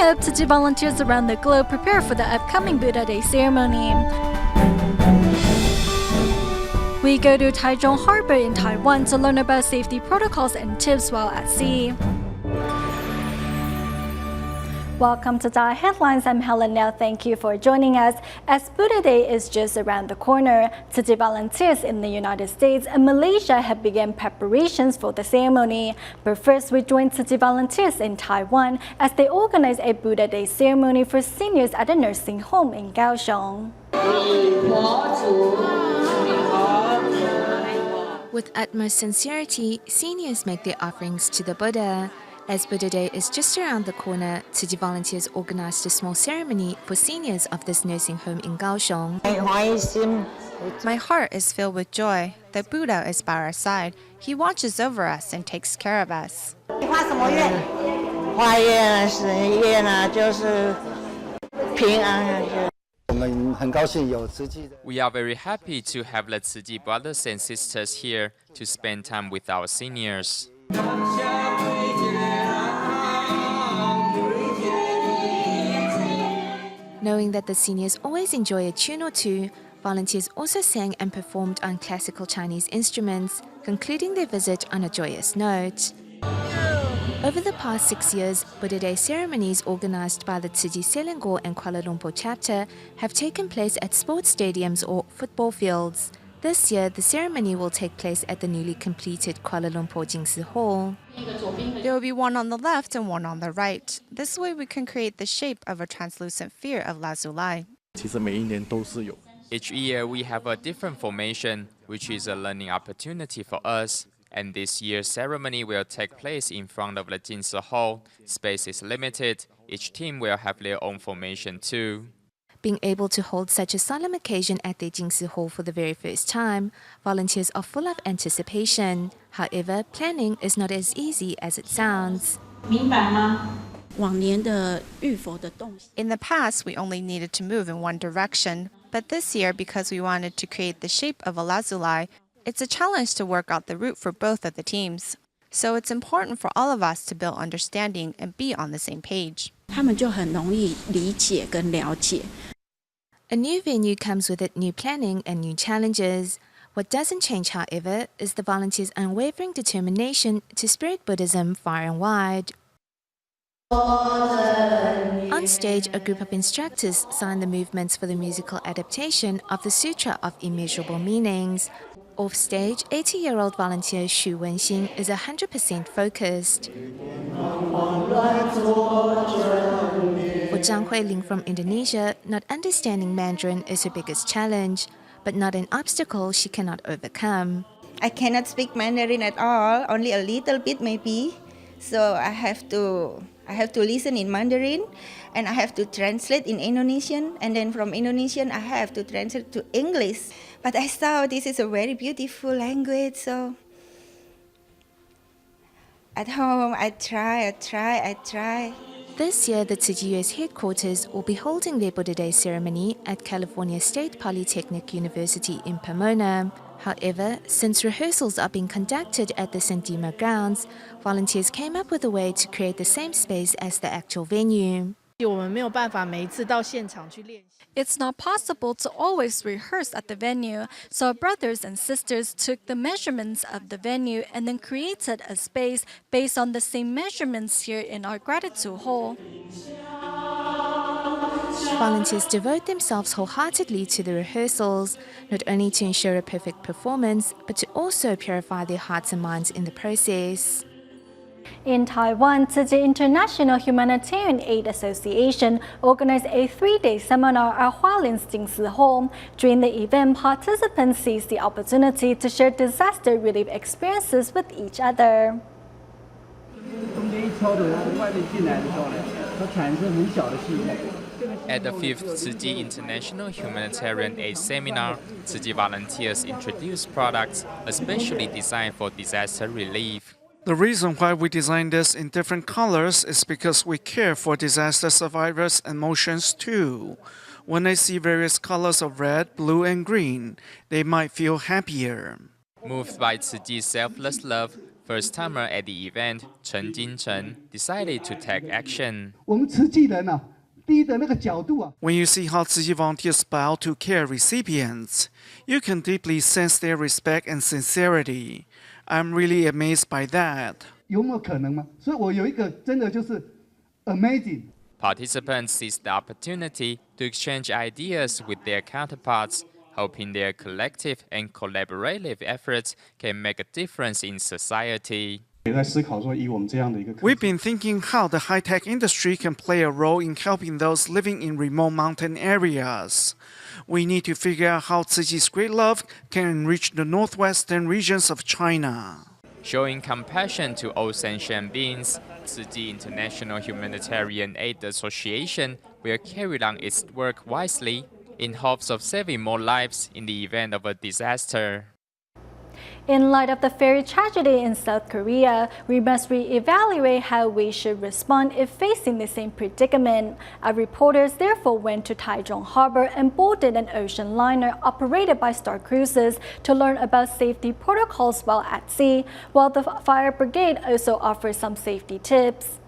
up, Tzu Chi volunteers around the globe prepare for the upcoming Buddha Day ceremony. We go to Taichung Harbor in Taiwan to learn about safety protocols and tips while at sea. Welcome to DaAi Headlines. I'm Helen Now. Thank you for joining us. As Buddha Day is just around the corner, Tzu Chi volunteers in the United States and Malaysia have begun preparations for the ceremony. But first, we join Tzu Chi volunteers in Taiwan as they organize a Buddha Day ceremony for seniors at a nursing home in Kaohsiung. With utmost sincerity, seniors make their offerings to the Buddha. As Buddha Day is just around the corner, Tzu Chi volunteers organized a small ceremony for seniors of this nursing home in Kaohsiung. My heart is filled with joy. The Buddha is by our side. He watches over us and takes care of us. We are very happy to have the Tzu Chi brothers and sisters here to spend time with our seniors. Knowing that the seniors always enjoy a tune or two, volunteers also sang and performed on classical Chinese instruments, concluding their visit on a joyous note. Over the past 6 years, Buddha Day ceremonies organized by the Tzu Chi Selangor and Kuala Lumpur chapter have taken place at sports stadiums or football fields. This year, the ceremony will take place at the newly completed Kuala Lumpur Jingsi Hall. There will be one on the left and one on the right. This way we can create the shape of a translucent sphere of lazuli. Each year we have a different formation, which is a learning opportunity for us. And this year's ceremony will take place in front of the Jingsi Hall. Space is limited. Each team will have their own formation too. Being able to hold such a solemn occasion at their Jingsi Hall for the very first time, volunteers are full of anticipation. However, planning is not as easy as it sounds. In the past, we only needed to move in one direction. But this year, because we wanted to create the shape of a lazuli, it's a challenge to work out the route for both of the teams. So it's important for all of us to build understanding and be on the same page. A new venue comes with it new planning and new challenges. What doesn't change, however, is the volunteers' unwavering determination to spread Buddhism far and wide. On stage, a group of instructors signed the movements for the musical adaptation of the Sutra of Immeasurable Meanings. Off stage, 80-year-old volunteer Xu Wenxing is 100% focused. For Zhang Huiling from Indonesia, not understanding Mandarin is her biggest challenge, but not an obstacle she cannot overcome. I cannot speak Mandarin at all, only a little bit maybe. So I have to listen in Mandarin, and I have to translate in Indonesian, and then from Indonesian I have to translate to English. But I saw this is a very beautiful language, so at home I try. This year, the Tzu Chi US headquarters will be holding their Buddha Day ceremony at California State Polytechnic University in Pomona. However, since rehearsals are being conducted at the St. Dima grounds, volunteers came up with a way to create the same space as the actual venue. It's not possible to always rehearse at the venue, so our brothers and sisters took the measurements of the venue and then created a space based on the same measurements here in our gratitude hall. Volunteers devote themselves wholeheartedly to the rehearsals, not only to ensure a perfect performance, but to also purify their hearts and minds in the process. In Taiwan, Tzu Chi International Humanitarian Aid Association organized a 3-day seminar at Hualin's Jingsi Hall. During the event, participants seized the opportunity to share disaster relief experiences with each other. At the 5th Tzu Chi International Humanitarian Aid Seminar, Tzu Chi volunteers introduced products especially designed for disaster relief. The reason why we designed this in different colors is because we care for disaster survivors' emotions too. When they see various colors of red, blue, and green, they might feel happier. Moved by Tzu Chi's selfless love, First-timer at the event, Chen Jinchen, decided to take action. 我们慈济人啊，第一的那个角度啊， When you see how Tzu Chi volunteers bow to care recipients, you can deeply sense their respect and sincerity. I'm really amazed by that. 有没有可能吗？所以我有一个真的就是 amazing。 Participants seized the opportunity to exchange ideas with their counterparts, hoping their collective and collaborative efforts can make a difference in society. 也在思考说，以我们这样的一个 We've been thinking how the high-tech industry can play a role in helping those living in remote mountain areas. We need to figure out how Tzu Chi's great love can enrich the northwestern regions of China. Showing compassion to all sentient beings, Tzu Chi International Humanitarian Aid Association will carry on its work wisely in hopes of saving more lives in the event of a disaster. In light of the ferry tragedy in South Korea, we must re-evaluate how we should respond if facing the same predicament. Our reporters therefore went to Taichung Harbor and boarded an ocean liner operated by Star Cruises to learn about safety protocols while at sea, while the fire brigade also offers some safety tips.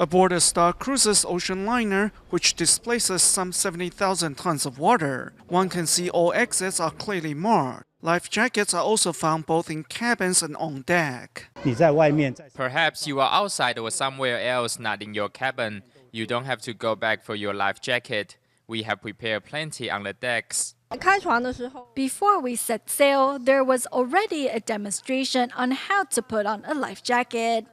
Aboard a Star Cruises ocean liner, which displaces some 70,000 tons of water, one can see all exits are clearly marked. Life jackets are also found both in cabins and on deck. 你在外面， Perhaps you are outside or somewhere else not in your cabin. You don't have to go back for your life jacket. We have prepared plenty on the decks. 开船的时候， Before we set sail, there was already a demonstration on how to put on a life jacket.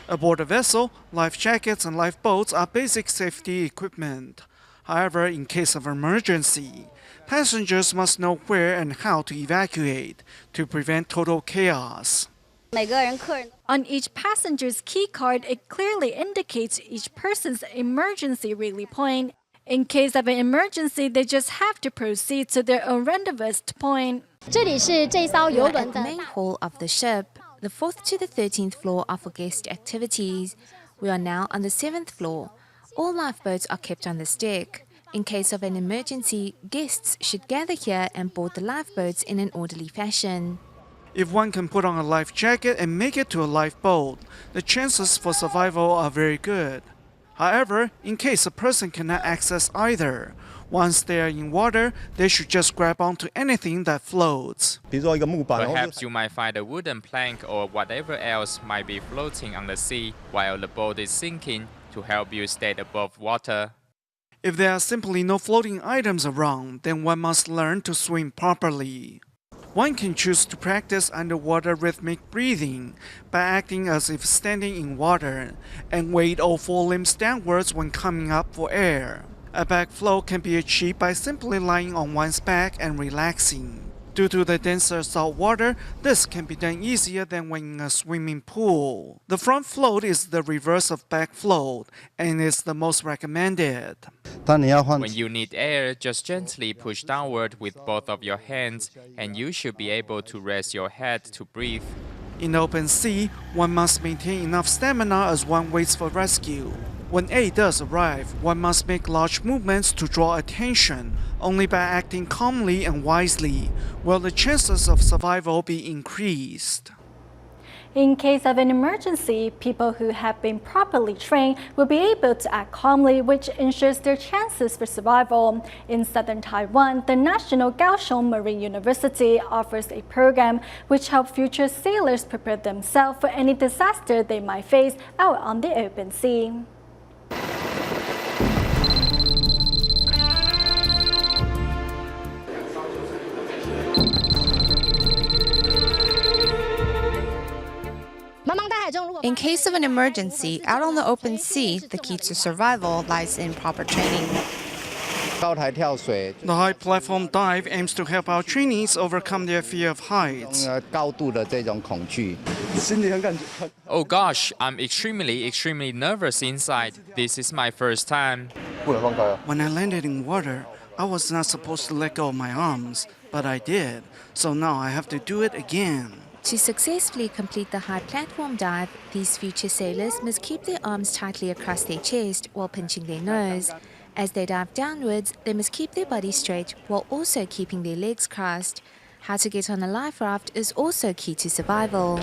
Aboard a vessel, life jackets and lifeboats are basic safety equipment. However, in case of emergency, passengers must know where and how to evacuate to prevent total chaos. 每个人客人 On each passenger's key card, it clearly indicates each person's emergency relay point. In case of an emergency, they just have to proceed to their rendezvous point. 这里是这艘 We 游 are 轮 at the 的 main hall of the ship. The 4th to the 13th floor are for guest activities. We are now on the 7th floor. All lifeboats are kept on this deck. In case of an emergency, guests should gather here and board the lifeboats in an orderly fashion. If one can put on a life jacket and make it to a lifeboat, the chances for survival are very good. However, in case a person cannot access either, once they are in water, they should just grab onto anything that floats. 比如说一个木板， Perhaps you might find a wooden plank or whatever else might be floating on the sea while the boat is sinking to help you stay above water. If there are simply no floating items around, then one must learn to swim properly. One can choose to practice underwater rhythmic breathing by acting as if standing in water and weight all four limbs downwards when coming up for air. A back flow can be achieved by simply lying on one's back and relaxing. Due to the denser salt water, this can be done easier than when in a swimming pool. The front float is the reverse of back float and is the most recommended. 当你要换 When you need air, just gently push downward with both of your hands, and you should be able to raise your head to breathe. In open sea, one must maintain enough stamina as one waits for rescue. When aid does arrive, one must make large movements to draw attention. Only by acting calmly and wisely will the chances of survival be increased. In case of an emergency, people who have been properly trained will be able to act calmly, which ensures their chances for survival. In southern Taiwan, the National Kaohsiung Marine University offers a program which helps future sailors prepare themselves for any disaster they might face out on the open sea. In case of an emergency, out on the open sea, the key to survival lies in proper training. 高台跳水， The high platform dive aims to help our trainees overcome their fear of heights. 高度的这种恐惧，心里很感觉。 Oh gosh, I'm extremely nervous inside. This is my first time. 不能放开啊！ When I landed in water, I was not supposed to let go of my arms, but I did. So now I have to do it again. To successfully complete the high platform dive, these future sailors must keep their arms tightly across their chest while pinching their nose. As they dive downwards, they must keep their body straight while also keeping their legs crossed. How to get on a life raft is also key to survival.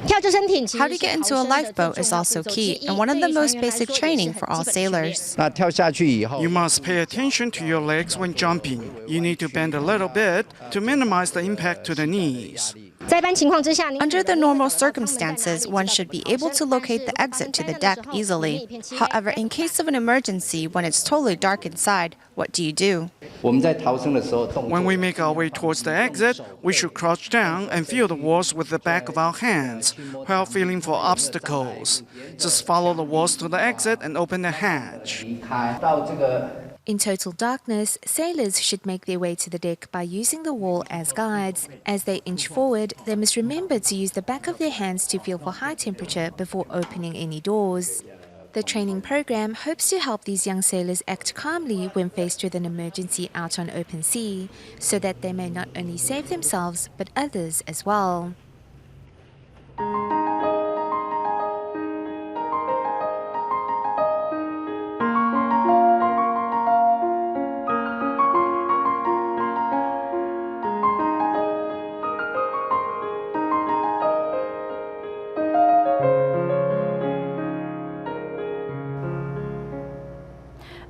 How to get into a lifeboat is also key and one of the most basic training for all sailors. 那跳下去以后 You must pay attention to your legs when jumping. You need to bend a little bit to minimize the impact to the knees. Under the normal circumstances, one should be able to locate the exit to the deck easily. However, in case of an emergency, when it's totally dark inside, what do you do? 我们在逃生的时候动 When we make our way towards the exit, we should crouch down and feel the walls with the back of our hands while feeling for obstacles. Just follow the walls to the exit and open the hatch. 离开到这个 In total darkness, sailors should make their way to the deck by using the wall as guides. As they inch forward, they must remember to use the back of their hands to feel for high temperature before opening any doors. The training program hopes to help these young sailors act calmly when faced with an emergency out on open sea, so that they may not only save themselves but others as well.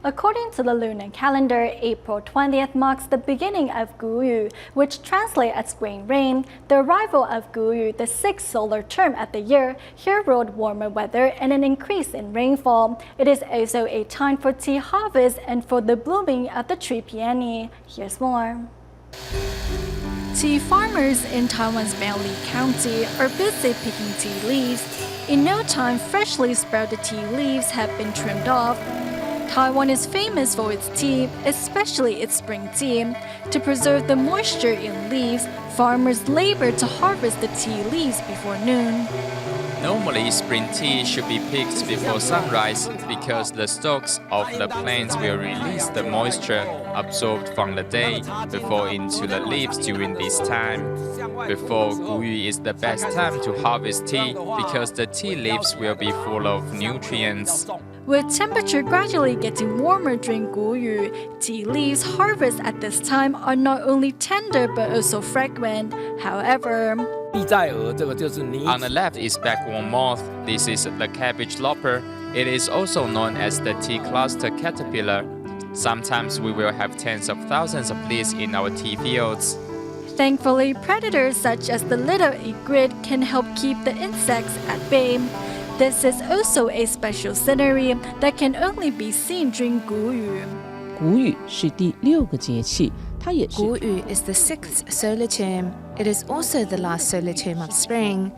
According to the lunar calendar, April 20th marks the beginning of Guyu, which translates as spring rain. The arrival of Guyu, the sixth solar term of the year, herald warmer weather and an increase in rainfall. It is also a time for tea harvest and for the blooming of the tree peony. Here's more. Tea farmers in Taiwan's Baili County are busy picking tea leaves. In no time, freshly sprouted tea leaves have been trimmed off. Taiwan is famous for its tea, especially its spring tea. To preserve the moisture in leaves, farmers labor to harvest the tea leaves before noon. Normally, spring tea should be picked before sunrise because the stalks of the plants will release the moisture absorbed from the day before into the leaves during this time. Before Guyu is the best time to harvest tea because the tea leaves will be full of nutrients. With temperature gradually getting warmer during Guyu, tea leaves harvested at this time are not only tender but also fragrant. However, on the left is bagworm moth. This is the cabbage lopper. It is also known as the tea cluster caterpillar. Sometimes we will have tens of thousands of these in our tea fields. Thankfully, predators such as the little egret can help keep the insects at bay. This is also a special scenery that can only be seen during Guyu. Guyu 是第6个节气，它也是 Guyu is the sixth solar term. It is also the last solar term of spring.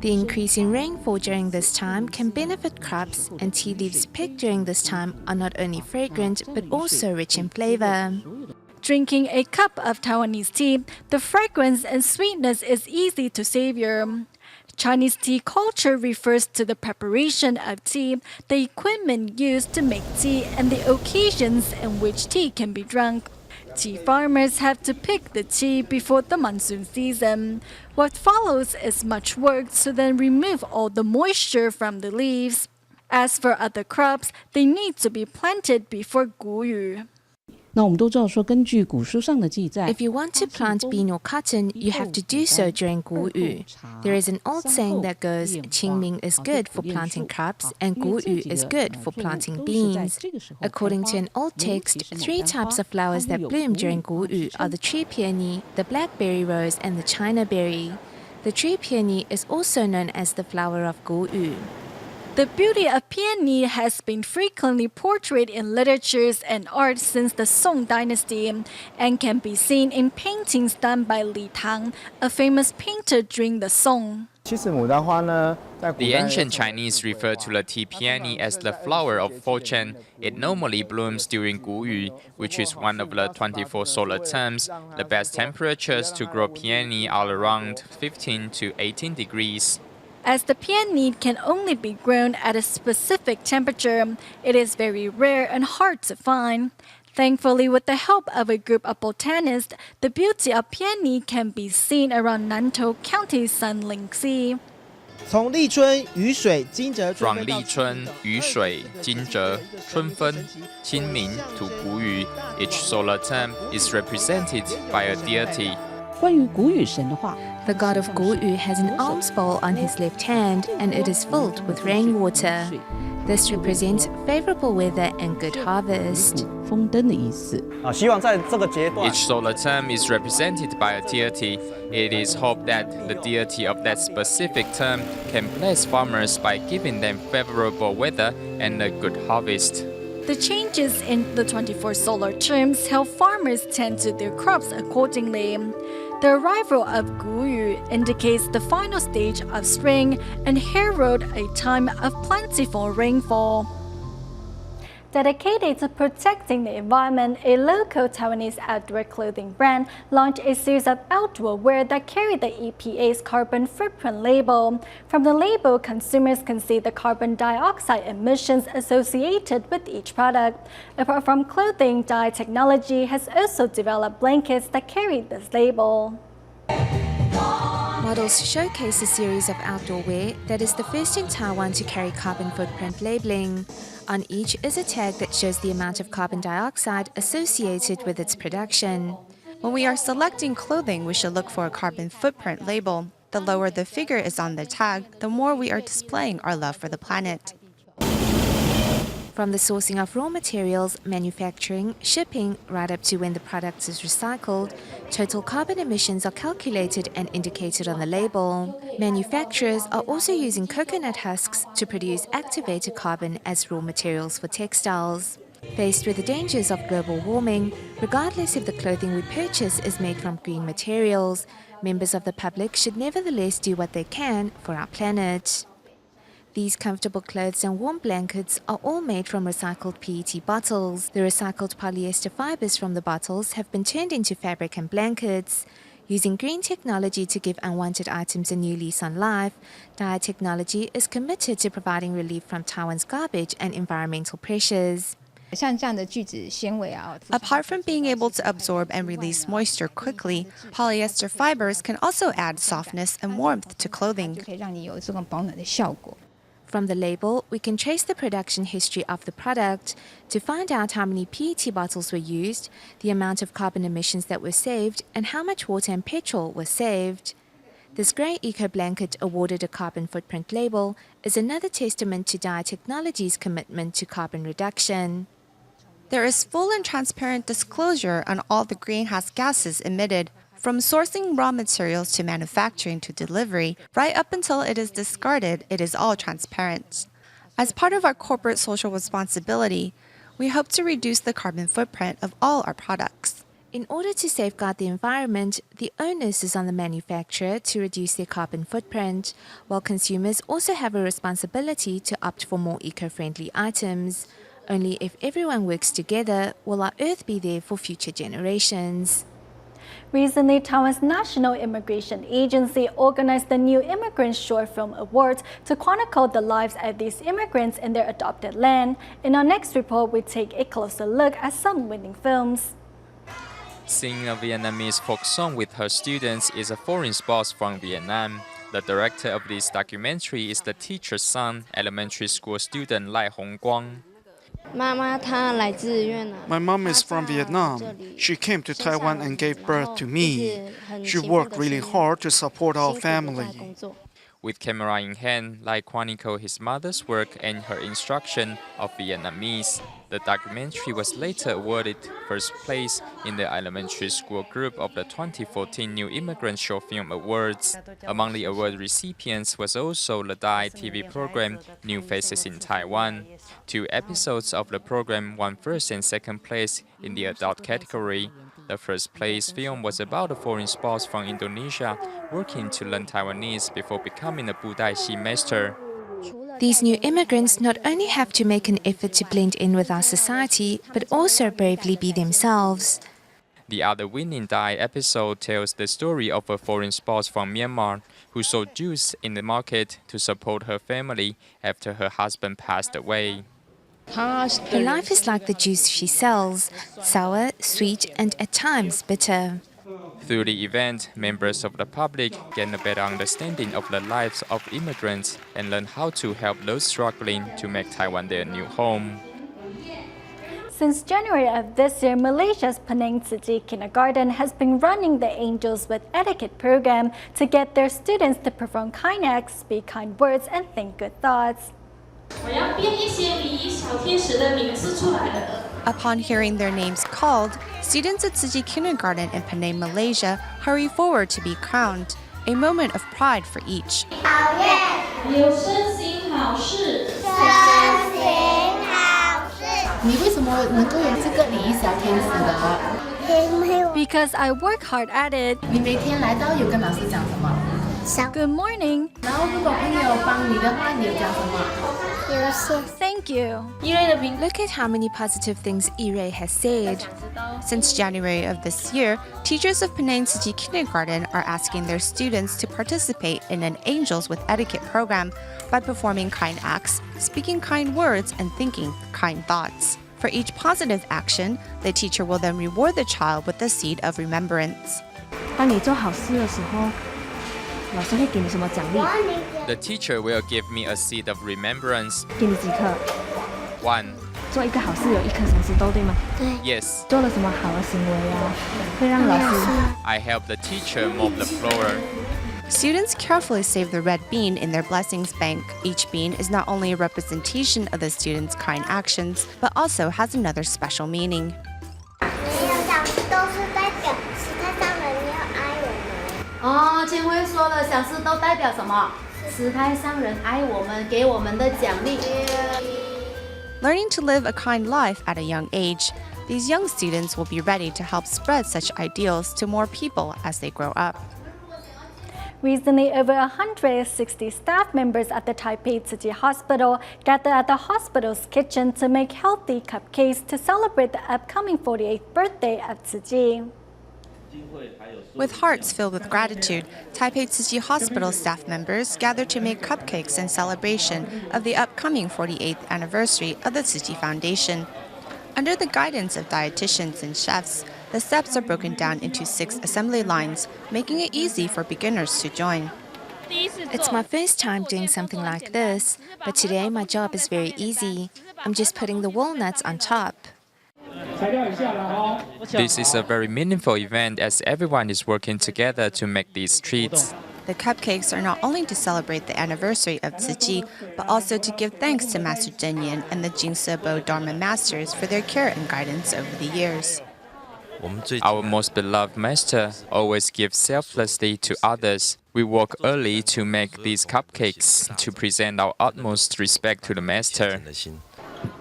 The increase in rainfall during this time can benefit crops, and tea leaves picked during this time are not only fragrant but also rich in flavor. Drinking a cup of Taiwanese tea, the fragrance and sweetness is easy to savor. Chinese tea culture refers to the preparation of tea, the equipment used to make tea, and the occasions in which tea can be drunk. Tea farmers have to pick the tea before the monsoon season. What follows is much work to then remove all the moisture from the leaves. As for other crops, they need to be planted before Guyu. 那我们都知道说，根据古书上的记载 If you want to plant bean or cotton, you have to do so during Guyu. There is an old saying that goes, Qingming is good for planting crops and Guyu is good for planting beans. According to an old text, 3 types of flowers that bloom during Guyu are the tree peony, the blackberry rose, and the China berry. The tree peony is also known as the flower of Guyu. The beauty of peony has been frequently portrayed in literatures and art since the Song dynasty and can be seen in paintings done by Li Tang, a famous painter during the Song. The ancient Chinese refer to the tea peony as the flower of fortune. It normally blooms during Guyu, which is one of the 24 solar terms. The best temperatures to grow peony are around 15 to 18 degrees. As the peony can only be grown at a specific temperature, it is very rare and hard to find. Thankfully, with the help of a group of botanists, the beauty of peony can be seen around Nantou County's Sunling Sea. 从立春、雨水、惊蛰 From 立春、雨水、惊蛰、春分、清明 to Guyu, each solar term is represented by a deity. 关于谷雨神的话， The god of Guyu has an alms bowl on his left hand, and it is filled with rainwater. This represents favorable weather and good harvest. 丰登的意思。希望在这个阶段 Each solar term is represented by a deity. It is hoped that the deity of that specific term can bless farmers by giving them favorable weather and a good harvest. The changes in the 24 solar terms help farmers tend to their crops accordingly. The arrival of Guyu indicates the final stage of spring and herald a time of plentiful rainfall. Dedicated to protecting the environment, a local Taiwanese outdoor clothing brand launched a series of outdoor wear that carry the EPA's carbon footprint label. From the label, consumers can see the carbon dioxide emissions associated with each product. Apart from clothing, DaAi Technology has also developed blankets that carry this label. Models showcase a series of outdoor wear that is the first in Taiwan to carry carbon footprint labeling. On each is a tag that shows the amount of carbon dioxide associated with its production. When we are selecting clothing, we should look for a carbon footprint label. The lower the figure is on the tag, the more we are displaying our love for the planet. From the sourcing of raw materials, manufacturing, shipping, right up to when the product is recycled, total carbon emissions are calculated and indicated on the label. Manufacturers are also using coconut husks to produce activated carbon as raw materials for textiles. Faced with the dangers of global warming, regardless if the clothing we purchase is made from green materials, members of the public should nevertheless do what they can for our planet. These comfortable clothes and warm blankets are all made from recycled PET bottles. The recycled polyester fibers from the bottles have been turned into fabric and blankets. Using green technology to give unwanted items a new lease on life, DaAi Technology is committed to providing relief from Taiwan's garbage and environmental pressures. Apart from being able to absorb and release moisture quickly, polyester fibers can also add softness and warmth to clothing. From the label, we can trace the production history of the product to find out how many PET bottles were used, the amount of carbon emissions that were saved, and how much water and petrol was saved. This grey eco-blanket awarded a carbon footprint label is another testament to DaAi Technology's commitment to carbon reduction. There is full and transparent disclosure on all the greenhouse gases emitted, from sourcing raw materials to manufacturing to delivery, right up until it is discarded, it is all transparent. As part of our corporate social responsibility, we hope to reduce the carbon footprint of all our products. In order to safeguard the environment, the onus is on the manufacturer to reduce their carbon footprint, while consumers also have a responsibility to opt for more eco-friendly items. Only if everyone works together will our Earth be there for future generations. Recently, Taiwan's National Immigration Agency organized the New Immigrant Short Film Awards to chronicle the lives of these immigrants in their adopted land. In our next report, we take a closer look at some winning films. Singing a Vietnamese folk song with her students is a foreign spouse from Vietnam. The director of this documentary is the teacher's son, elementary school student Lai Hongguang. My mom is from Vietnam. She came to Taiwan and gave birth to me. She worked really hard to support our family. With camera in hand, Lai chronicled his mother's work and her instruction of Vietnamese. The documentary was later awarded first place in the elementary school group of the 2014 New Immigrant Short Film Awards. Among the award recipients was also the DaAi TV program New Faces in Taiwan. 2 episodes of the program won first and second place in the adult category. The first place film was about a foreign spouse from Indonesia working to learn Taiwanese before becoming a bday master. These new immigrants not only have to make an effort to blend in with our society, but also bravely be themselves. The other winning DaAi episode tells the story of a foreign spouse from Myanmar who sold juice in the market to support her family after her husband passed away. Her life is like the juice she sells, sour, sweet, and at times bitter. Through the event, members of the public gain a better understanding of the lives of immigrants and learn how to help those struggling to make Taiwan their new home. Since January of this year, Malaysia's Penang Tzu Chi Kindergarten has been running the Angels with Etiquette program to get their students to perform kind acts, speak kind words, and think good thoughts. Upon hearing their names called, students at Tzu Chi Kindergarten in Penang, Malaysia hurry forward to be crowned, a moment of pride for each. Because I work hard at it. Good morning. Thank you. Look at how many positive things Yi-Rui has said. Since January of this year, teachers of Penang Tzu Chi Kindergarten are asking their students to participate in an Angels with Etiquette program by performing kind acts, speaking kind words, and thinking kind thoughts. For each positive action, the teacher will then reward the child with the seed of remembrance. The teacher will give me a seed of remembrance. 1. Yes. I help the teacher mop the floor. Students carefully save the red bean in their blessings bank. Each bean is not only a representation of the students' kind actions, but also has another special meaning. Learning to live a kind life at a young age, these young students will be ready to help spread such ideals to more people as they grow up. Recently, over 160 staff members at the Taipei Tzu Chi Hospital gathered at the hospital's kitchen to make healthy cupcakes to celebrate the upcoming 48th birthday of Tzu Chi. With hearts filled with gratitude, Taipei Tzu Chi Hospital staff members gathered to make cupcakes in celebration of the upcoming 48th anniversary of the Tzu Chi Foundation. Under the guidance of dietitians and chefs, the steps are broken down into 6 assembly lines, making it easy for beginners to join. It's my first time doing something like this, but today my job is very easy. I'm just putting the walnuts on top. This is a very meaningful event as everyone is working together to make these treats. The cupcakes are not only to celebrate the anniversary of Tzu Chi, but also to give thanks to Master Zhen Yan and the Jingsebo Dharma Masters for their care and guidance over the years. Our most beloved master always gives selflessly to others. We woke early to make these cupcakes to present our utmost respect to the master.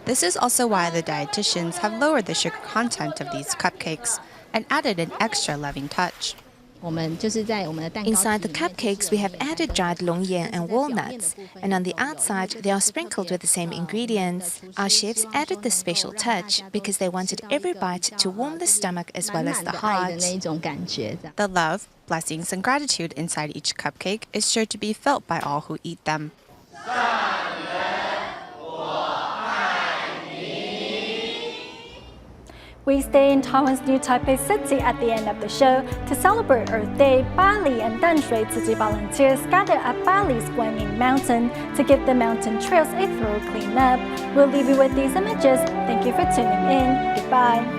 This is also why the dietitians have lowered the sugar content of these cupcakes and added an extra loving touch. Inside the cupcakes, we have added dried longyan and walnuts, and on the outside, they are sprinkled with the same ingredients. Our chefs added this special touch because they wanted every bite to warm the stomach as well as the heart. The love, blessings, and gratitude inside each cupcake is sure to be felt by all who eat them. We stay in Taiwan's new Taipei city at the end of the show. To celebrate Earth Day, Bali and Danshui Tzu Chi volunteers gather at Bali's Guanyin Mountain to give the mountain trails a thorough cleanup. We'll leave you with these images. Thank you for tuning in. Goodbye.